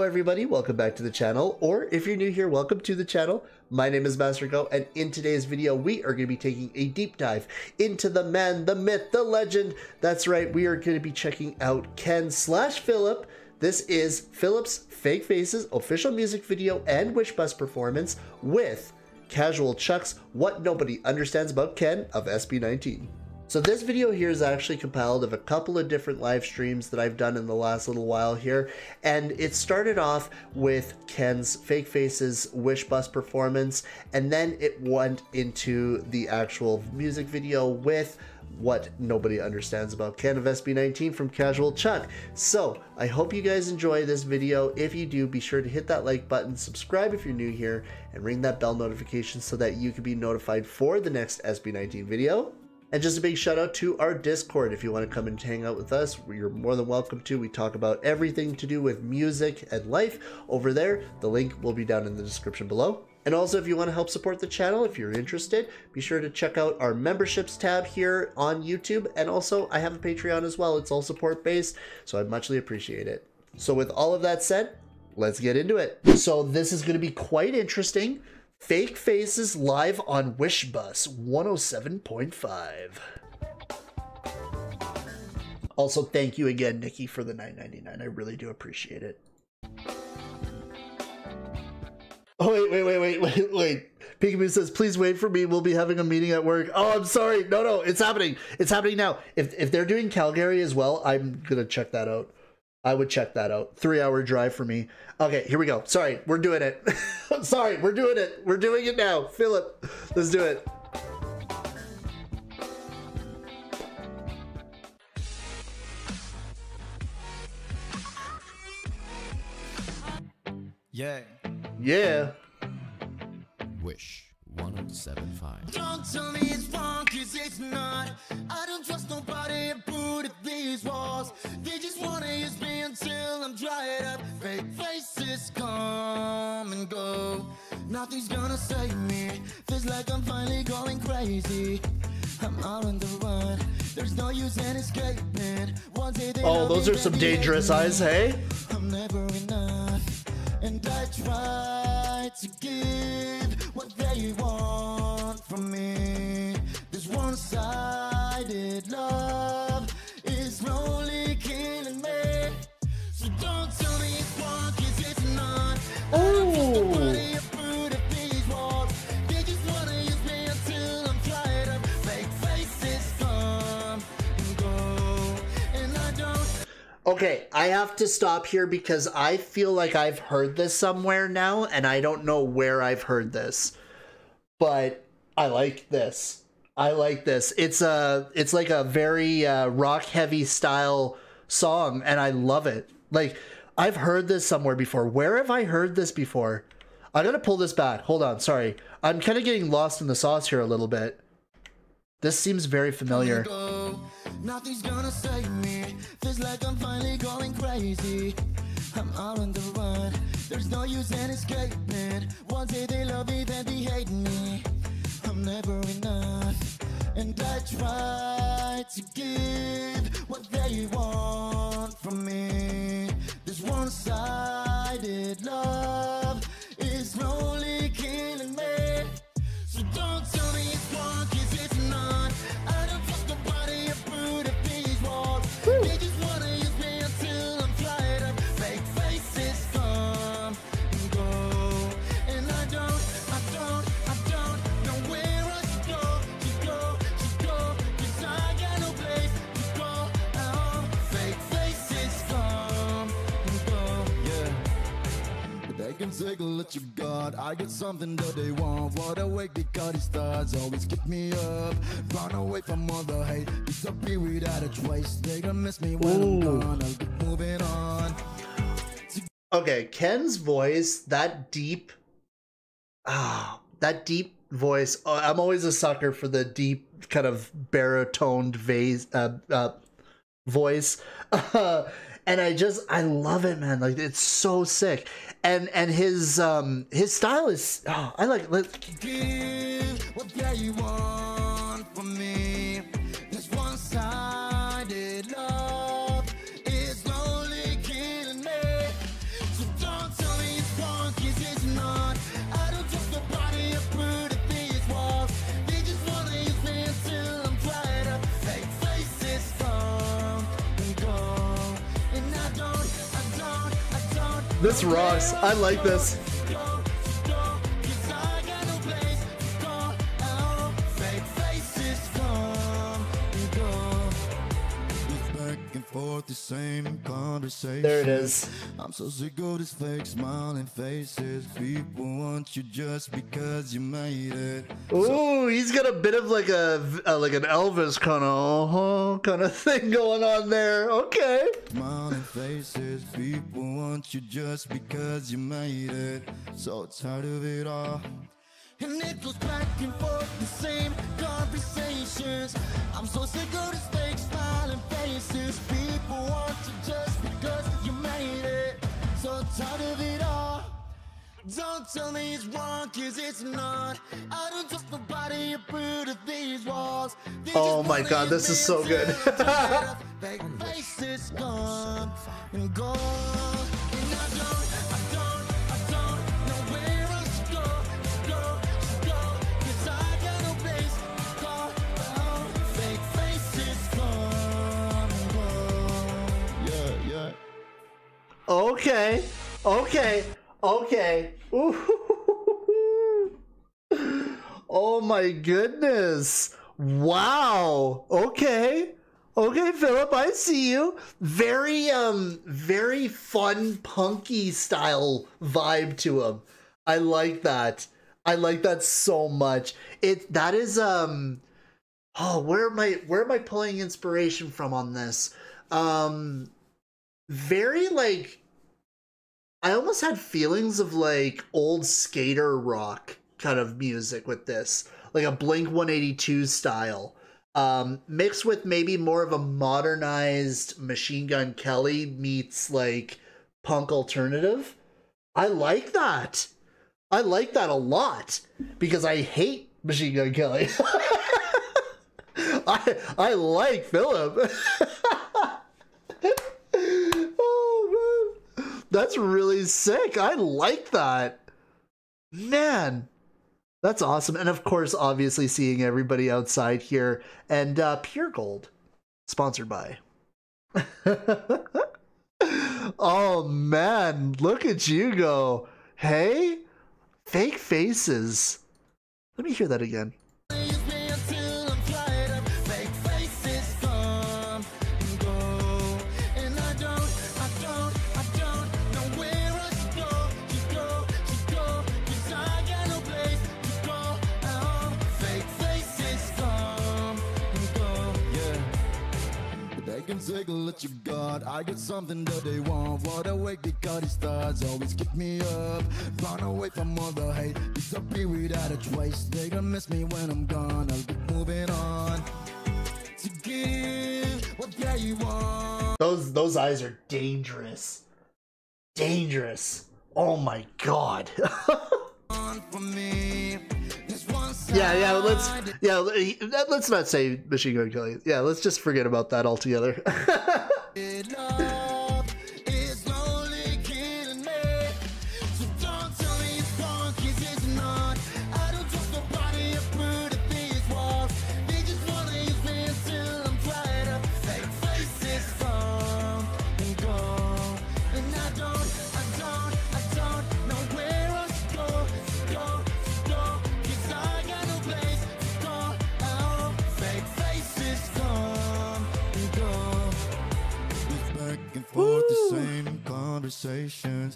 Hello everybody, welcome back to the channel, or if you're new here, welcome to the channel. My name is MasterGo, and in today's video, we are going to be taking a deep dive into the man, the myth, the legend. That's right, we are going to be checking out Ken/Filip. This is Filip's Fake Faces official music video and Wish Bus performance with Cashual Chuck's What Nobody Understands About Ken of SB19. So this video here is actually compiled of a couple of different live streams that I've done in the last little while here, and it started off with Ken's Fake Faces Wish Bus performance, and then it went into the actual music video with What Nobody Understands About Ken of SB19 from Cashual Chuck. So I hope you guys enjoy this video. If you do, be sure to hit that like button, subscribe if you're new here, and ring that bell notification so that you can be notified for the next SB19 video. And just a big shout out to our Discord. If you want to come and hang out with us, you're more than welcome to. We talk about everything to do with music and life over there. The link will be down in the description below. And also, if you want to help support the channel, if you're interested, be sure to check out our memberships tab here on YouTube. And also, I have a Patreon as well. It's all support based, so I'd muchly appreciate it. So with all of that said, let's get into it. So this is going to be quite interesting. Fake Faces live on Wish Bus 107.5. Also, thank you again, Nikki, for the $9.99. I really do appreciate it. Oh, wait. Peekaboo says, please wait for me. We'll be having a meeting at work. Oh, I'm sorry. No, it's happening. It's happening now. If they're doing Calgary as well, I'm going to check that out. I would check that out. 3-hour drive for me. Okay, here we go. Sorry, we're doing it. Sorry, we're doing it. We're doing it now. Filip, let's do it. Yeah. Wish 107.5. Don't tell me it's wrong, cause it's not. I don't trust nobody and put at these walls. They just wanna use me until I'm dried up. Fake faces come and go. Nothing's gonna save me. Feels like I'm finally going crazy. I'm out on the run. There's no use in escaping. One day they oh, those are some dangerous eyes, hey? I'm never enough. And I try to give what they want from me. This one-sided love is slowly killing me. So don't tell me it's wrong, cause it's not. Oh. They just wanna use me until I'm tired of fake faces come and go. And I don't. Okay, I have to stop here because I feel like I've heard this somewhere now, and I don't know where I've heard this. But I like this. I like this. It's like a very rock heavy style song, and I love it. Like, I've heard this somewhere before. Where have I heard this before? I gotta pull this back. Hold on, sorry. I'm kind of getting lost in the sauce here a little bit. This seems very familiar. Nothing's gonna save me. Feels like I'm finally going crazy. I'm out on the run. There's no use in escaping. One day they love me, then they hate me. I'm never enough. And I try to give what they want from me. This one-sided love is slowly killing me. So don't tell me it's wrong, cause it's not. I don't trust nobody and put at these walls. They just wanna use me until I'm tired of fake faces come and go. And I don't know where I should go, cause I got no place to go now. Fake faces come and go. Yeah. But they can take a look you got. I get something that they want. What awake because these thoughts always keep me up. Run away from all the hate. Disappear without a trace. They gonna miss me when I'm gone. I'll keep moving on. Okay, Ken's voice, that deep voice. I'm always a sucker for the deep kind of baritoned voice. And I love it, man. Like, it's so sick. And his style is, oh, I like it. Give what they want from me. This one-sided love is slowly killing me. So don't This rocks. I like this. The same conversation. There it is. I'm so sick of these fake smiling faces. People want you just because you made it. Ooh, he's got a bit of like like an Elvis kind of thing going on there. Okay. Smiling faces. People want you just because you made it. So tired of it all. And it goes back and forth, the same conversations. I'm so sick of these fake smiling faces. People want you just because you made it. So tired of it all. Don't tell me it's wrong, cause it's not. I don't trust nobody approved of these walls. Oh my god, this is so good. Fake faces come and go. And I don't know where I should go. Cause I got no place to go. Fake faces come and go. Yeah. Okay. Ooh. Oh my goodness. Wow. Okay, Philip, I see you. Very fun, punky style vibe to him. I like that. I like that so much. That is oh, where am I pulling inspiration from on this? Very like, I almost had feelings of like old skater rock kind of music with this, like a Blink-182 style, mixed with maybe more of a modernized Machine Gun Kelly meets like punk alternative. I like that. I like that a lot because I hate Machine Gun Kelly. I like Philip. Oh man, that's really sick. I like that, man. That's awesome. And of course, obviously seeing everybody outside here, and Pure Gold, sponsored by. Oh man, look at you go. Hey, fake faces. Let me hear that again. Take a look you got. I got something that they want. What awake because these stars always keep me up. Run away from all the hate. Disappear without a trace. They gonna miss me when I'm gone. I'll keep moving on to give what they want. Those eyes are dangerous. Dangerous. Oh my god. For me. Let's not say Machine Gun Kelly. Yeah, let's just forget about that altogether.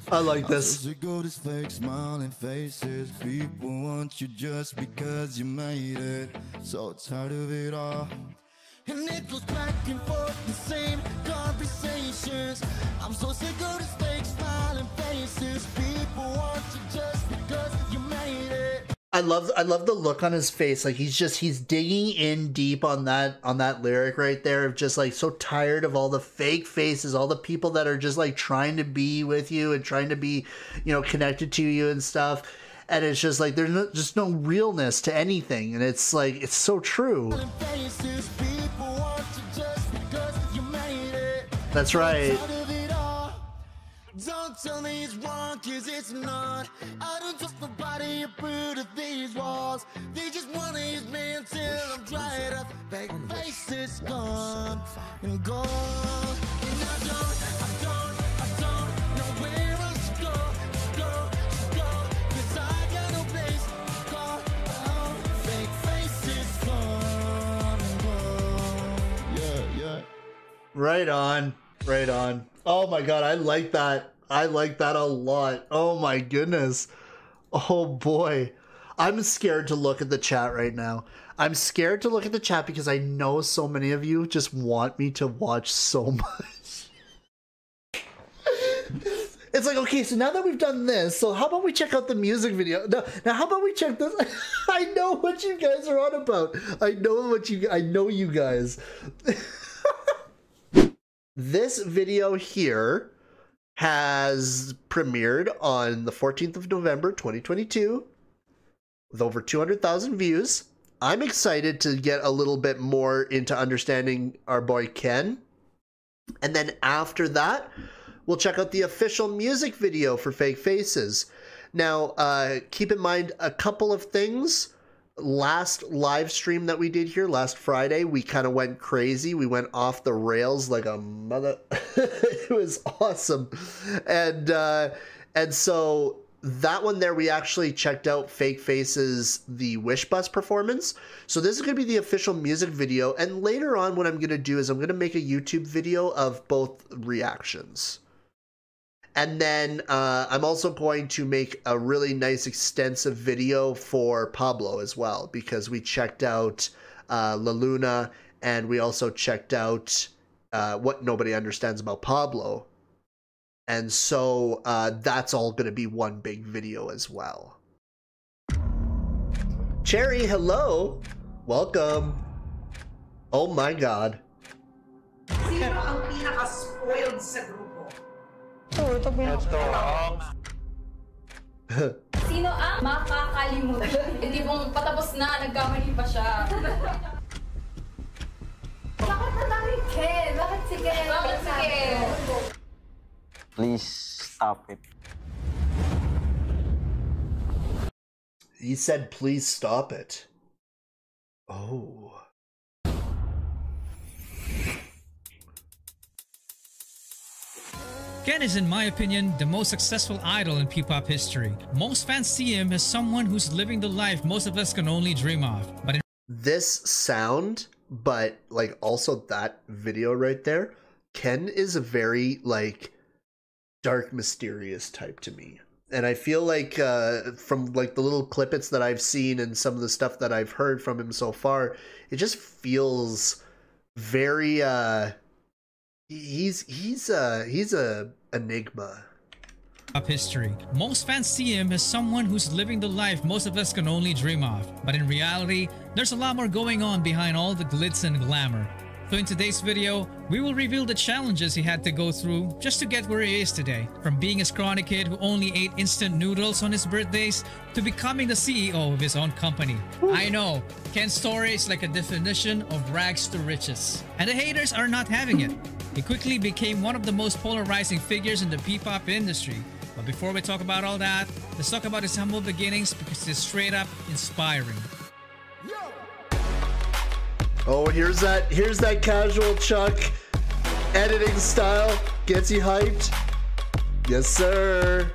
I like this. Fake smiling faces. People want you just because you made it. So tired of it all. And it goes back and forth, the same conversations. I'm so sick of these fake smiling faces. People want you just because you made it. I love the look on his face. Like he's digging in deep on that lyric right there of just like so tired of all the fake faces, all the people that are just like trying to be with you and trying to be, you know, connected to you and stuff. And it's just like there's just no realness to anything, and it's like it's so true. That's right. Don't tell me it's wrong, cause it's not. I don't trust nobody approved of these walls. They just wanna use me until I'm dried up. Fake faces come and go. And I don't know where I should Right on. Right on. Oh my god, I like that. I like that a lot. Oh my goodness. Oh boy. I'm scared to look at the chat right now. I'm scared to look at the chat because I know so many of you just want me to watch so much. It's like, okay, so now that we've done this, so how about we check out the music video? No, now how about we check this? I know what you guys are on about. I know you guys. This video here has premiered on the 14th of November, 2022, with over 200,000 views. I'm excited to get a little bit more into understanding our boy Ken. And then after that, we'll check out the official music video for Fake Faces. Now, keep in mind a couple of things. Last live stream that we did here last Friday, we kind of went crazy. We went off the rails like a mother. It was awesome. And so that one there, we actually checked out Fake Faces, the Wish Bus performance. So this is going to be the official music video. And later on, what I'm going to do is I'm going to make a YouTube video of both reactions. And then I'm also going to make a really nice extensive video for Pablo as well, because we checked out La Luna, and we also checked out what nobody understands about Pablo. And so that's all going to be one big video as well. Cherry, hello. Welcome. Oh my God. Sino ang pinaka-spoiled sa grupo? Sino ang makakalimutan? Hindi mong patapos na, nagkamali pa siya. Bakit na tayo Ken? Bakit si Ken? Bakit si Ken? Please stop it. He said, please stop it. Oh. Ken is, in my opinion, the most successful idol in P-pop history. Most fans see him as someone who's living the life most of us can only dream of. But in this sound, but like also that video right there, Ken is a very like dark, mysterious type to me. And I feel like from like the little clippets that I've seen and some of the stuff that I've heard from him so far, it just feels very he's a enigma. history. Most fans see him as someone who's living the life most of us can only dream of. But in reality, there's a lot more going on behind all the glitz and glamour. So in today's video, we will reveal the challenges he had to go through just to get where he is today. From being a scrawny kid who only ate instant noodles on his birthdays to becoming the CEO of his own company. I know, Ken's story is like a definition of rags to riches. And the haters are not having it. He quickly became one of the most polarizing figures in the P-pop industry. But before we talk about all that, let's talk about his humble beginnings because it's straight up inspiring. Oh, here's that Cashual Chuck editing style. Gets you hyped. Yes, sir.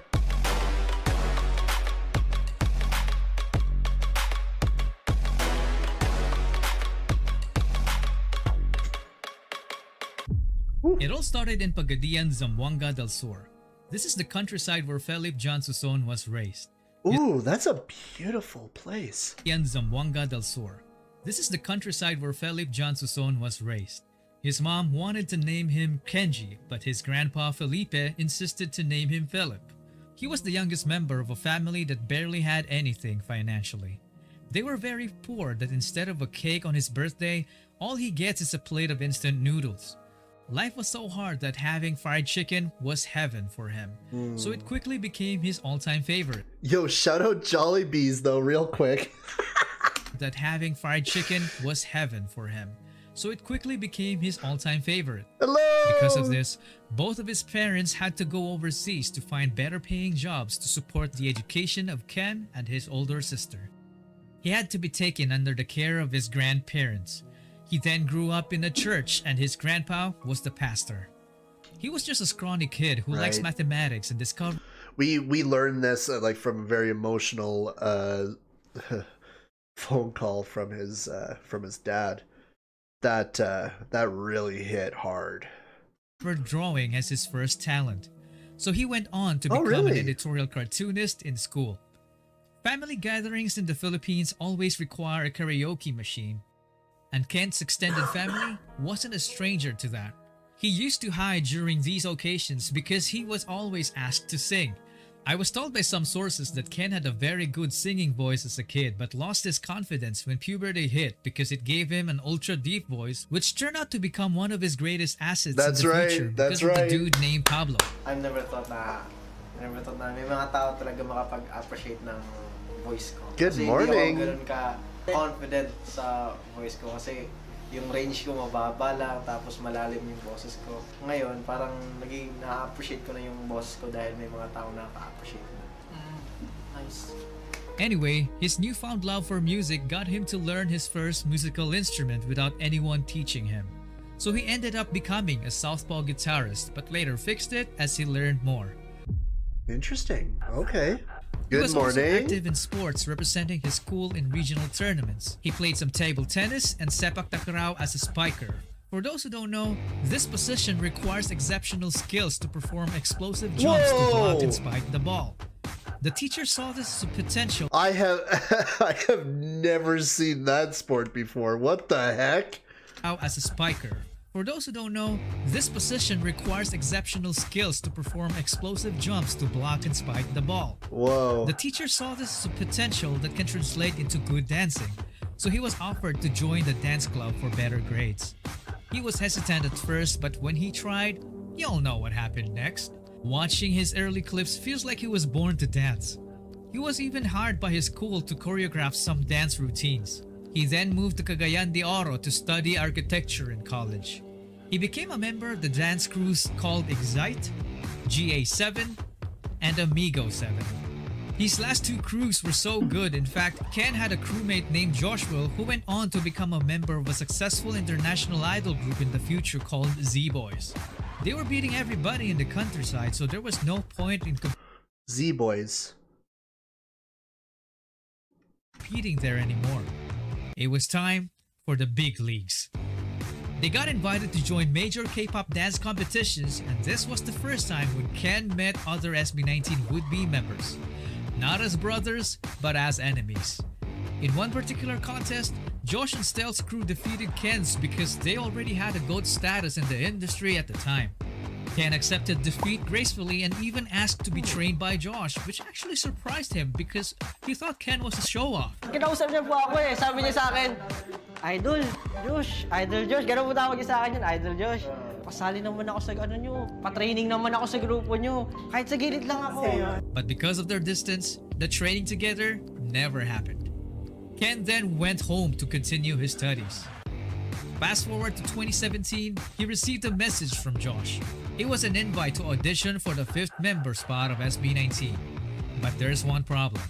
It all started in Pagadian, Zamboanga del Sur. This is the countryside where Felip John Suson was raised. Ooh, that's a beautiful place. In Zamboanga del Sur. This is the countryside where Felip John Suson was raised. His mom wanted to name him Kenji, but his grandpa Felipe insisted to name him Felip. He was the youngest member of a family that barely had anything financially. They were very poor that instead of a cake on his birthday, all he gets is a plate of instant noodles. Life was so hard that having fried chicken was heaven for him, so it quickly became his all-time favorite. Yo, shout out Jollibees though, real quick. That having fried chicken was heaven for him, so it quickly became his all-time favorite. Hello! Because of this, both of his parents had to go overseas to find better paying jobs to support the education of Ken and his older sister. He had to be taken under the care of his grandparents. He then grew up in a church and his grandpa was the pastor. He was just a scrawny kid who likes mathematics and discovered. We learned this like from a very emotional phone call from his dad. that really hit hard. For drawing as his first talent, so he went on to become an editorial cartoonist in school. Family gatherings in the Philippines always require a karaoke machine, and Kent's extended family wasn't a stranger to that. He used to hide during these occasions because he was always asked to sing. I was told by some sources that Ken had a very good singing voice as a kid but lost his confidence when puberty hit because it gave him an ultra deep voice, which turned out to become one of his greatest assets in the future because of the dude named Pablo. I never thought na may mga tao talaga makapag-appreciate ng voice ko. Good morning. Hindi ako ganun ka confident sa voice ko kasi yung range ko mababa lang tapos malalim yung boses ko. Ngayon, parang naging na-appreciate ko na yung boses ko dahil may mga tao na ka-appreciate na. Nice. Anyway, his newfound love for music got him to learn his first musical instrument without anyone teaching him. So he ended up becoming a southpaw guitarist, but later fixed it as he learned more. Interesting. Okay. He Good was morning. also active in sports, representing his school in regional tournaments. He played some table tennis and sepak takraw as a spiker. For those who don't know, this position requires exceptional skills to perform explosive jumps to block and spike the ball. The teacher saw this as a potential. I have never seen that sport before. What the heck? As a spiker. For those who don't know, this position requires exceptional skills to perform explosive jumps to block and spike the ball. Whoa. The teacher saw this as a potential that can translate into good dancing, so he was offered to join the dance club for better grades. He was hesitant at first, but when he tried, y'all know what happened next. Watching his early clips feels like he was born to dance. He was even hired by his school to choreograph some dance routines. He then moved to Cagayan de Oro to study architecture in college. He became a member of the dance crews called Excite, GA7, and Amigo 7. These last two crews were so good, in fact, Ken had a crewmate named Joshua who went on to become a member of a successful international idol group in the future called Z-Boys. They were beating everybody in the countryside, so there was no point in Z-Boys competing there anymore. It was time for the big leagues. They got invited to join major K-pop dance competitions, and this was the first time when Ken met other SB19 would-be members. Not as brothers, but as enemies. In one particular contest, Josh and Stel's crew defeated Ken's because they already had a GOAT status in the industry at the time. Ken accepted defeat gracefully and even asked to be trained by Josh, which actually surprised him because he thought Ken was a show-off. Kinausap niya po ako eh. Sabi niya sa akin, Idol Josh, ganun po tawag niya sa akin yun, Idol Josh. Pasali naman ako sa ano nyo, patraining naman ako sa grupo nyo, kahit sa gilid lang ako. But because of their distance, the training together never happened. Ken then went home to continue his studies. Fast forward to 2017, he received a message from Josh. It was an invite to audition for the 5th member spot of SB19. But there's one problem.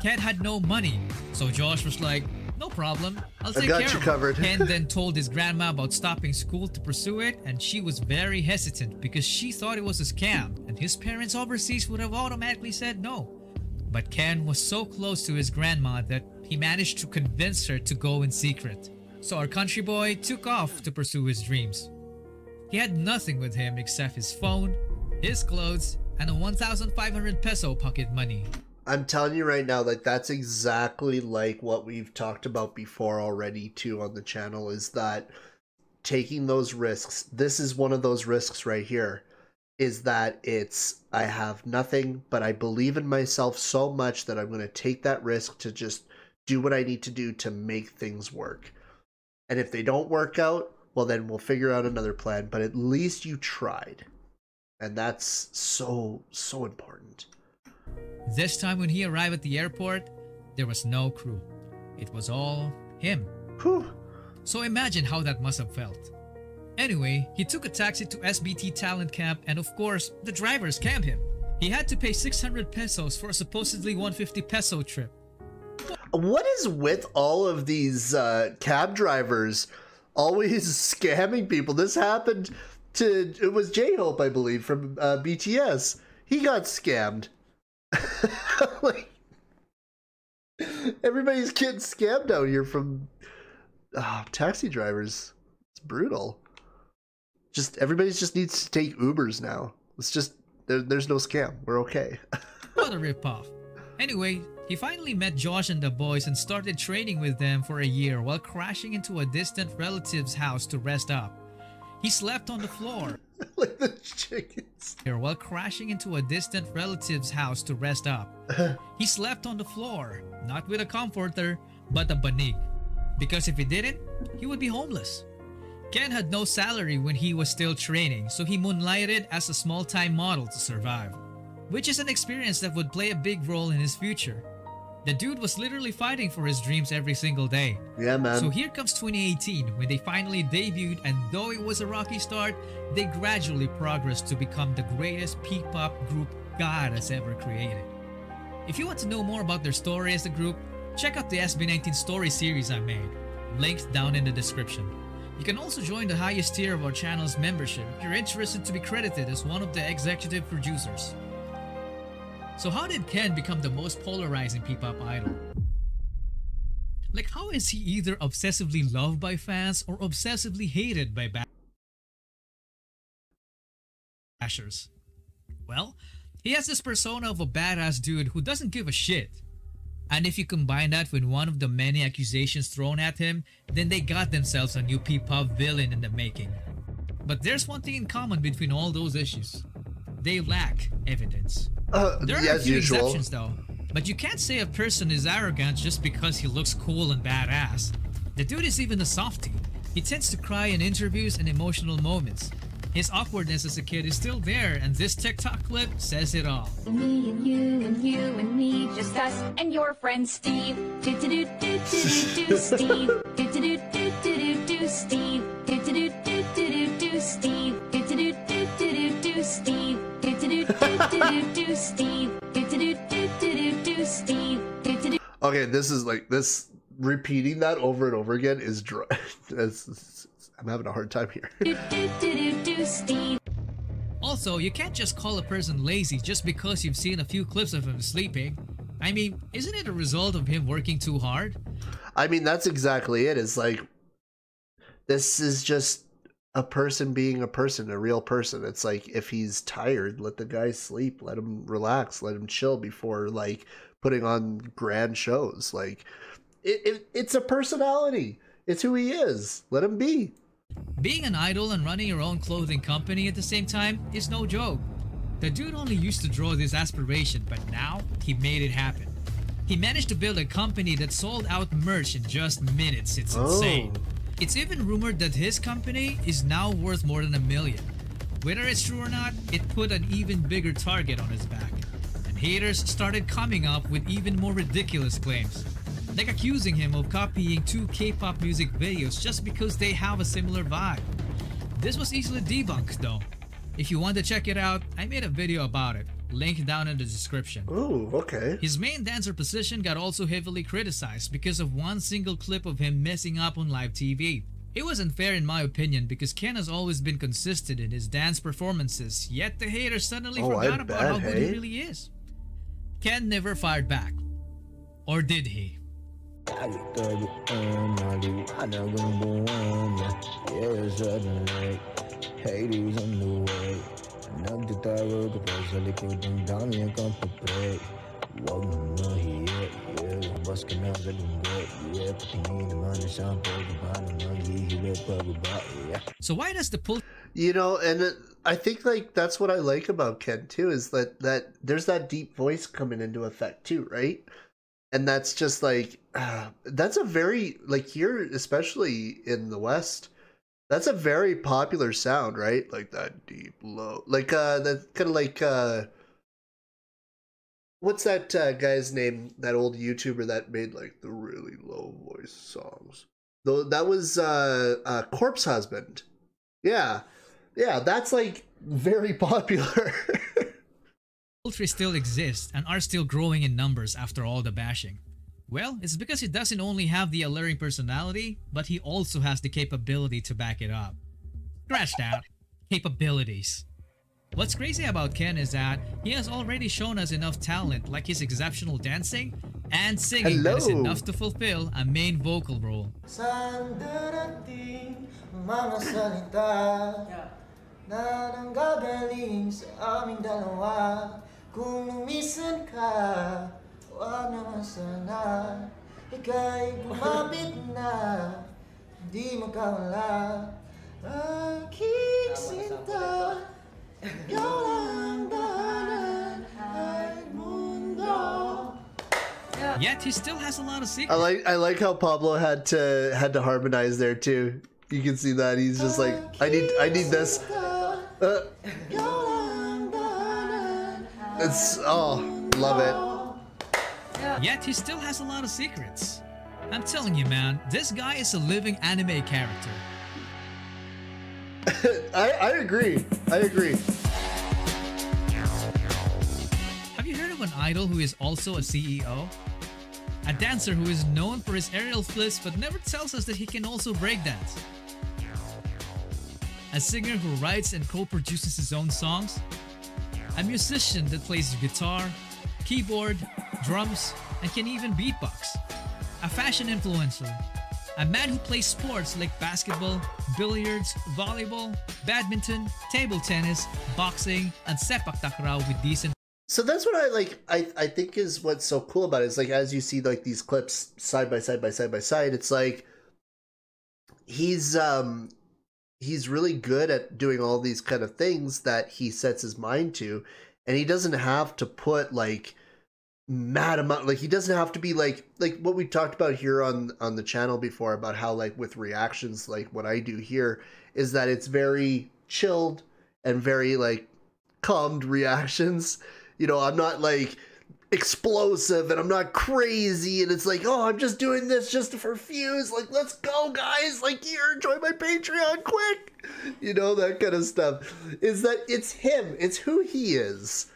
Ken had no money, so Josh was like, no problem, I'll take care of it. Ken then told his grandma about stopping school to pursue it, and she was very hesitant because she thought it was a scam, and his parents overseas would have automatically said no. But Ken was so close to his grandma that he managed to convince her to go in secret. So our country boy took off to pursue his dreams. He had nothing with him except his phone, his clothes, and a 1,500 peso pocket money. I'm telling you right now, like, that's exactly like what we've talked about before already too on the channel, is that taking those risks, this is one of those risks right here, is that it's, I have nothing, but I believe in myself so much that I'm going to take that risk to just do what I need to do to make things work. And if they don't work out, well, then we'll figure out another plan, but at least you tried. And that's so, so important. This time when he arrived at the airport, there was no crew. It was all him. Whew. So imagine how that must have felt. Anyway, he took a taxi to SBT Talent Camp, and of course, the driver scammed him. He had to pay 600 pesos for a supposedly 150 peso trip. What is with all of these cab drivers always scamming people? This happened to, it was J-Hope, I believe, from BTS. He got scammed. Like, everybody's getting scammed out here from taxi drivers. brutal. Just everybody just needs to take Ubers now. It's just there's no scam. We're okay. What a ripoff. Anyway, he finally met Josh and the boys and started training with them for a year while crashing into a distant relative's house to rest up. He slept on the floor. Like the chickens. While crashing into a distant relative's house to rest up. He slept on the floor, not with a comforter, but a banig. Because if he didn't, he would be homeless. Ken had no salary when he was still training, so he moonlighted as a small-time model to survive. Which is an experience that would play a big role in his future. The dude was literally fighting for his dreams every single day. Yeah, man. So here comes 2018 when they finally debuted, and though it was a rocky start, they gradually progressed to become the greatest P-pop group God has ever created. If you want to know more about their story as a group, check out the SB19 story series I made, linked down in the description. You can also join the highest tier of our channel's membership if you're interested to be credited as one of the executive producers. So how did Ken become the most polarizing P-pop idol? Like, how is he either obsessively loved by fans or obsessively hated by bashers? Well, he has this persona of a badass dude who doesn't give a shit. And if you combine that with one of the many accusations thrown at him, then they got themselves a new P-pop villain in the making. But there's one thing in common between all those issues. They lack evidence. There are a few exceptions though, but you can't say a person is arrogant just because he looks cool and badass. The dude is even a softie. He tends to cry in interviews and emotional moments. His awkwardness as a kid is still there, and this TikTok clip says it all. Me and you and me, just us and your friend Steve. Do do do do do do Steve. Do do do do do do Steve. Do do do do do do Steve. Do do do do do do Steve. Do do do do do Steve. Do do do do do Steve. Okay, this is like this. Repeating that over and over again is dry. I'm having a hard time here. Also, you can't just call a person lazy just because you've seen a few clips of him sleeping. I mean, isn't it a result of him working too hard? I mean, that's exactly it. It's like, this is just a person being a person, a real person. It's like, if he's tired, let the guy sleep, let him relax, let him chill before like putting on grand shows. Like, it's a personality. It's who he is. Let him be. Being an idol and running your own clothing company at the same time is no joke. The dude only used to draw this aspiration, but now he made it happen. He managed to build a company that sold out merch in just minutes. It's insane. It's even rumored that his company is now worth more than $1 million. Whether it's true or not, it put an even bigger target on his back. And haters started coming up with even more ridiculous claims. Like accusing him of copying 2 K-pop music videos just because they have a similar vibe. This was easily debunked though. If you want to check it out, I made a video about it, link down in the description. Oh, okay. His main dancer position got also heavily criticized because of one single clip of him messing up on live TV. It was unfair in my opinion because Ken has always been consistent in his dance performances, yet the haters suddenly forgot about how good he really is. Ken never fired back. Or did he? So why does the pull? You know, and I think like that's what I like about Ken too, is that there's that deep voice coming into effect too, right? And that's just like, that's a very, like here, especially in the West, that's a very popular sound, right? Like that deep, low, like, that kind of like, what's that guy's name? That old YouTuber that made like the really low voice songs. Though that was Corpse Husband. Yeah. Yeah, that's like very popular. Poultry still exist and are still growing in numbers after all the bashing. Well, it's because he doesn't only have the alluring personality, but he also has the capability to back it up. Scratch that. Capabilities. What's crazy about Ken is that he has already shown us enough talent like his exceptional dancing and singing that is enough to fulfill a main vocal role. Saan darating mga salita na nanggagaling sa aming dalawa? Kung lumisan ka, wag naman sana ika'y bumapit na, di magkawala. Aking sinta, ikaw lang dahanan ay mundo. Yet he still has a lot of secrets. I like how Pablo had to harmonize there too. You can see that he's just like, I need this. It's love it. Yet he still has a lot of secrets. I'm telling you, man, this guy is a living anime character. I agree. Have you heard of an idol who is also a CEO? A dancer who is known for his aerial flips but never tells us that he can also breakdance. A singer who writes and co-produces his own songs. A musician that plays guitar, keyboard, drums, and can even beatbox. A fashion influencer. A man who plays sports like basketball, billiards, volleyball, badminton, table tennis, boxing, and sepak takraw with decent. So that's what I like. I think is what's so cool about it. Is like as you see like these clips side by side, it's like he's really good at doing all these kind of things that he sets his mind to, and he doesn't have to put like mad amount, like he doesn't have to be like what we talked about here on the channel before about how like with reactions, like what I do here is that it's very chilled and very like calmed reactions. You know, I'm not like explosive and I'm not crazy and it's like, oh, I'm just doing this just for views, like let's go guys, like here, join my Patreon quick, you know, that kind of stuff. Is that it's him, it's who he is.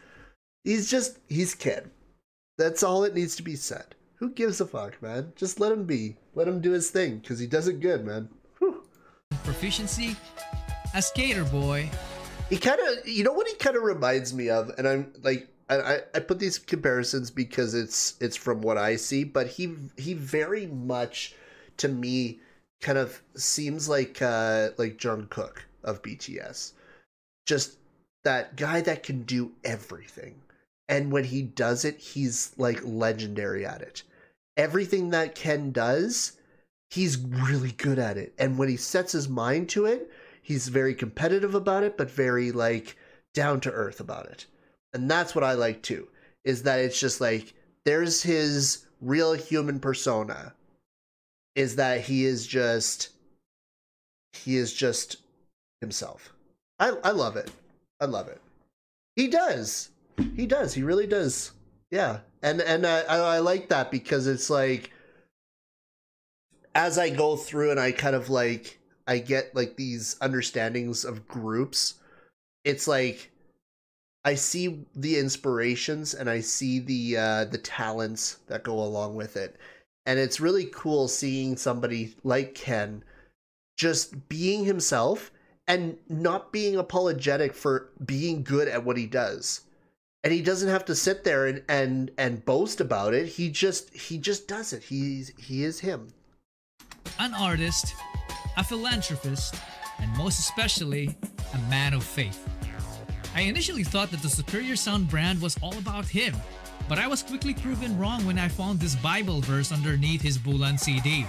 He's Ken. That's all it needs to be said. Who gives a fuck, man? Just let him be. Let him do his thing, because he does it good, man. Whew. Proficiency, a skater boy. He kind of, you know what he kind of reminds me of? And I'm like, I put these comparisons because it's from what I see, but he very much, to me, kind of seems like Jungkook of BTS. Just that guy that can do everything. And when he does it, he's like legendary at it. Everything that Ken does, he's really good at it. And when he sets his mind to it, he's very competitive about it, but very like down to earth about it. And that's what I like too, is that it's just like, there's his real human persona, is that he is just himself. I love it. I love it. He does. He really does. Yeah. And I like that because it's like, as I go through and I kind of like, I get like these understandings of groups, it's like, I see the inspirations and I see the talents that go along with it. And it's really cool seeing somebody like Ken just being himself and not being apologetic for being good at what he does. And he doesn't have to sit there and boast about it. He just does it. He is him. An artist, a philanthropist, and most especially, a man of faith. I initially thought that the Superior Sound brand was all about him, but I was quickly proven wrong when I found this Bible verse underneath his Bulan CD,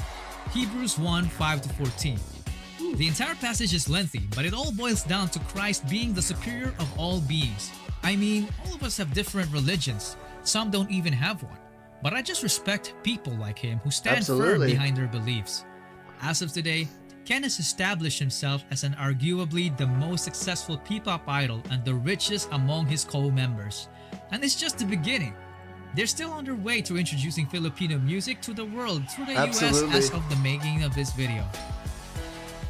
Hebrews 1:5-14. The entire passage is lengthy, but it all boils down to Christ being the superior of all beings. I mean, all of us have different religions, some don't even have one, but I just respect people like him who stand firm behind their beliefs. As of today, Ken has established himself as an arguably the most successful P-pop idol and the richest among his co-members. And it's just the beginning. They're still on their way to introducing Filipino music to the world through the US as of the making of this video.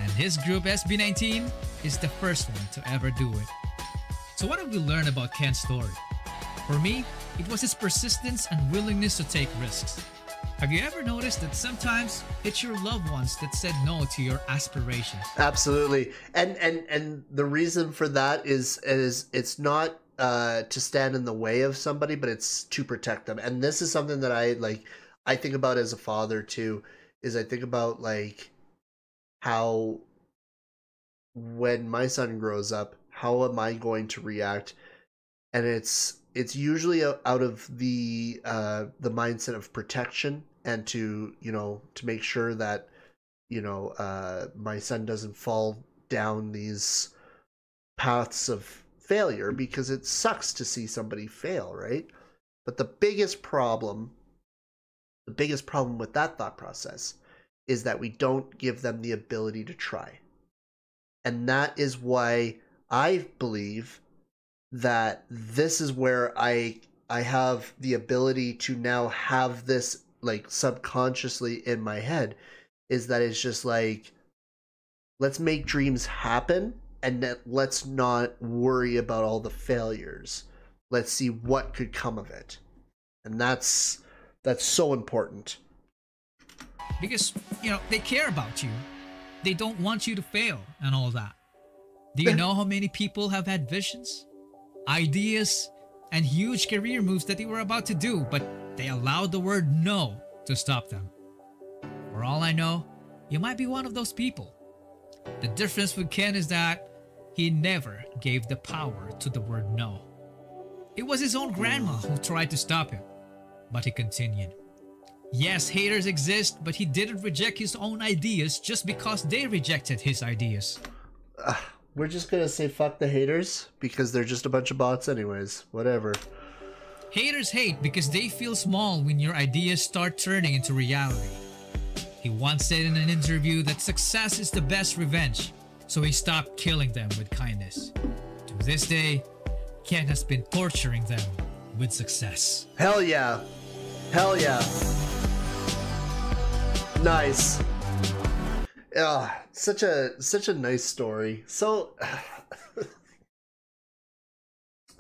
And his group SB19 is the first one to ever do it. So what have we learned about Ken's story? For me, it was his persistence and willingness to take risks. Have you ever noticed that sometimes it's your loved ones that said no to your aspirations? Absolutely. And the reason for that is it's not to stand in the way of somebody, but it's to protect them. And this is something that I think about as a father too, is I think about like how when my son grows up, how am I going to react? And it's usually out of the mindset of protection and to make sure that my son doesn't fall down these paths of failure, because it sucks to see somebody fail, right? But the biggest problem with that thought process is that we don't give them the ability to try. And that is why I believe that this is where I have the ability to now have this like subconsciously in my head, is that it's just like, let's make dreams happen and let's not worry about all the failures. Let's see what could come of it. And that's so important. Because, they care about you. They don't want you to fail and all that. Do you know how many people have had visions, ideas, and huge career moves that they were about to do, but they allowed the word no to stop them? For all I know, you might be one of those people. The difference with Ken is that he never gave the power to the word no. It was his own grandma who tried to stop him, but he continued. Yes, haters exist, but he didn't reject his own ideas just because they rejected his ideas. We're just gonna say fuck the haters because they're just a bunch of bots anyways. Whatever. Haters hate because they feel small when your ideas start turning into reality. He once said in an interview that success is the best revenge, so he stopped killing them with kindness. To this day, Ken has been torturing them with success. Hell yeah. Hell yeah. Nice. Such a nice story. So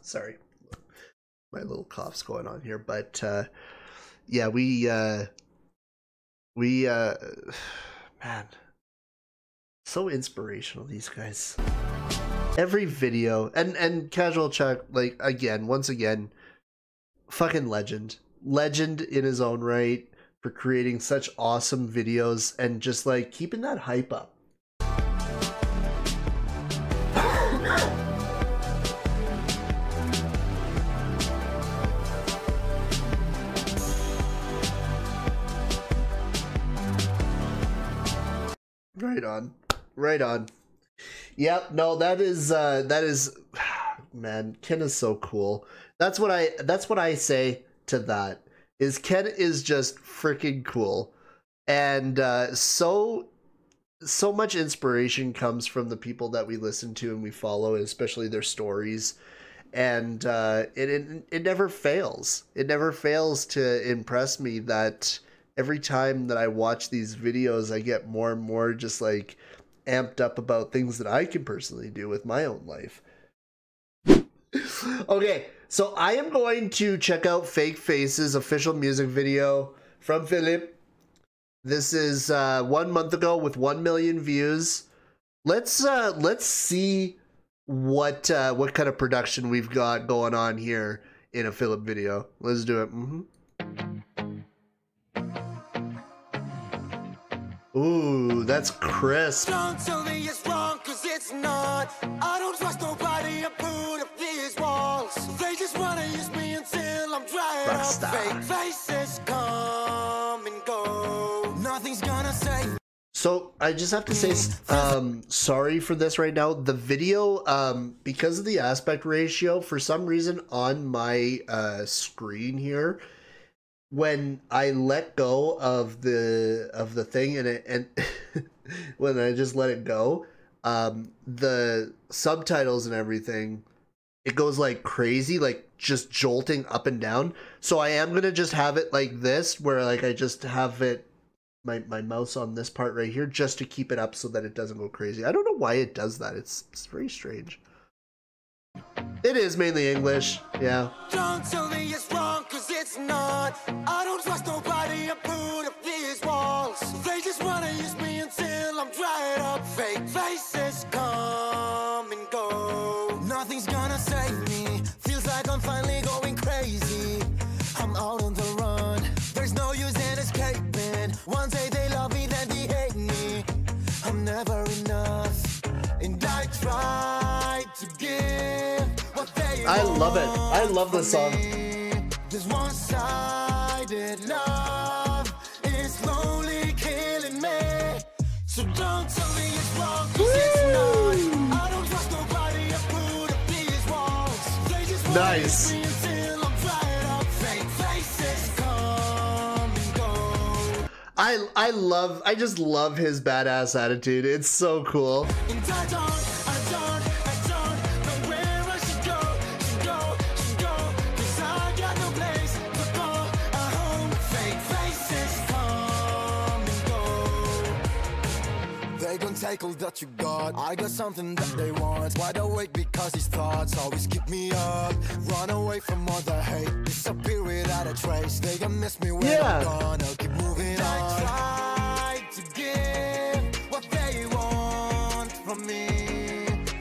sorry, my little cough's going on here, but yeah, we man, so inspirational, these guys. Every video and Casual Chuck, like, once again, fucking legend in his own right for creating such awesome videos and just like keeping that hype up. Right on. Right on. Yep, no, that is man, Ken is so cool. That's what I say to that. Is Ken is just freaking cool. And so much inspiration comes from the people that we listen to and we follow, especially their stories. And it never fails. It never fails to impress me that every time that I watch these videos, I get more and more just like amped up about things that I can personally do with my own life. Okay, so I am going to check out Fake Faces official music video from Felip. This is 1 month ago with 1 million views. Let's see what kind of production we've got going on here in a Felip video. Let's do it. Ooh, that's crisp. Don't tell me it's wrong, cause it's not. I don't trust nobody, I put up these walls. They just wanna use me until I'm dry up. Fake faces come and go. Nothing's gonna save. So I just have to say sorry for this right now. The video, because of the aspect ratio, for some reason on my screen here, when I let go of the thing and when I just let it go, the subtitles and everything, it goes like crazy, like just jolting up and down. So I am gonna just have it like this, where like I just have it my mouse on this part right here just to keep it up so that it doesn't go crazy. I don't know why it does that. It's very strange. It is mainly English, yeah. Don't tell me it's wrong, cause it's not. I don't trust nobody, I put love it. I love this song. This one-sided love is slowly killing me. So don't tell me it's wrong, 'cause it's not. I don't trust nobody, I put up these walls. They just wanna Nice. use me until I'm fired up. Fake faces come and go. I just love his badass attitude. It's so cool. And I don't know where I should go, 'cause I got no place to call a home. Fake faces come and go. They gon' take all that you got. I got something that they want. Wide awake because these thoughts always keep me up. Run away from all the hate. Disappear without a trace. They gon' miss me when Yeah. I'm gone. I'll keep moving on. I try to give what they want from me.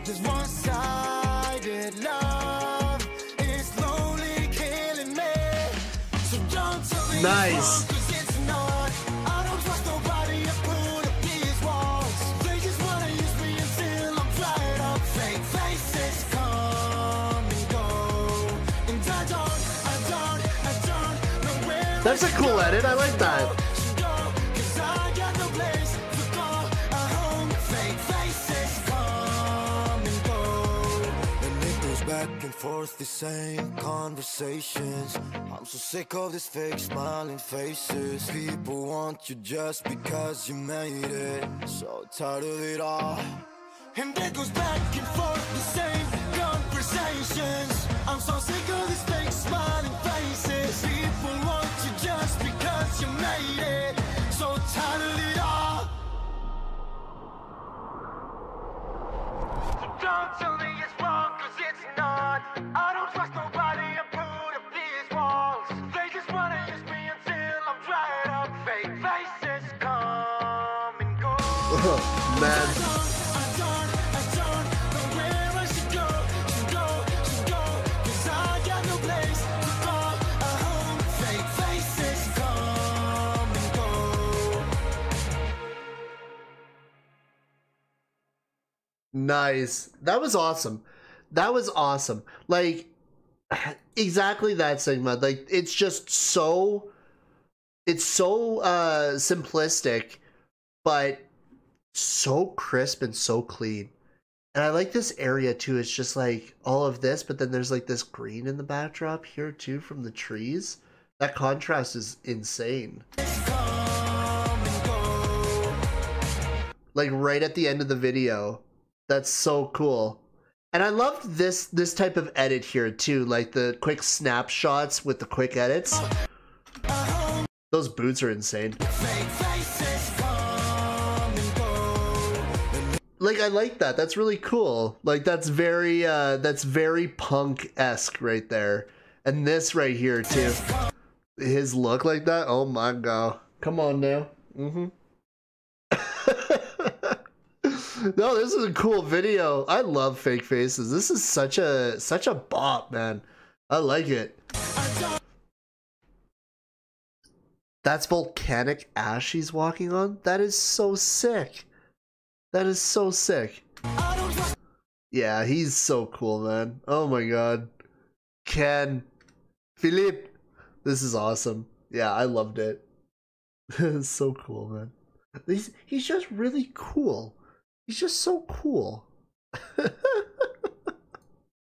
This one-sided love is slowly killing me. So don't tell me Nice. it's wrong, 'cause it's not. I don't trust nobody, I put up these walls. They just wanna use me until I'm fired up. Fake faces come and go. And I don't know where That's a cool edit. I like that. Cause I got no place to call a home. Fake faces come and go. And it goes back and forth, the same conversations. I'm so sick of these fake smiling faces. People want you just because you made it. So tired of it all. And it goes back and forth, the same conversations. I'm so sick of these fake smiling faces. People want you just because you made it. So tired of it all. So don't tell me it's wrong, 'cause it's not. I don't trust nobody, I put up these walls. They just wanna use me until I'm dried up. Fake faces come and go. Man. I don't know where I should go, 'cause I got no place to call a home. Fake faces come and go. Nice. That was awesome. That was awesome. Like, exactly that segment. Like, it's just so, it's so simplistic, but so crisp and so clean. And I like this area too. It's just like all of this, but then there's like this green in the backdrop here too from the trees. That contrast is insane. Like right at the end of the video. That's so cool. And I loved this type of edit here too, like the quick snapshots with the quick edits. Those boots are insane. Like I like that. That's really cool. Like that's very punk-esque right there. And this right here too. His look like that. Oh my god. Come on now. No, this is a cool video. I love fake faces. This is such a bop, man. I like it. That's volcanic ash he's walking on? That is so sick. That is so sick. Yeah, he's so cool, man. Oh my god. Ken. Felip. This is awesome. Yeah, I loved it. It's so cool, man. He's just really cool. He's just so cool.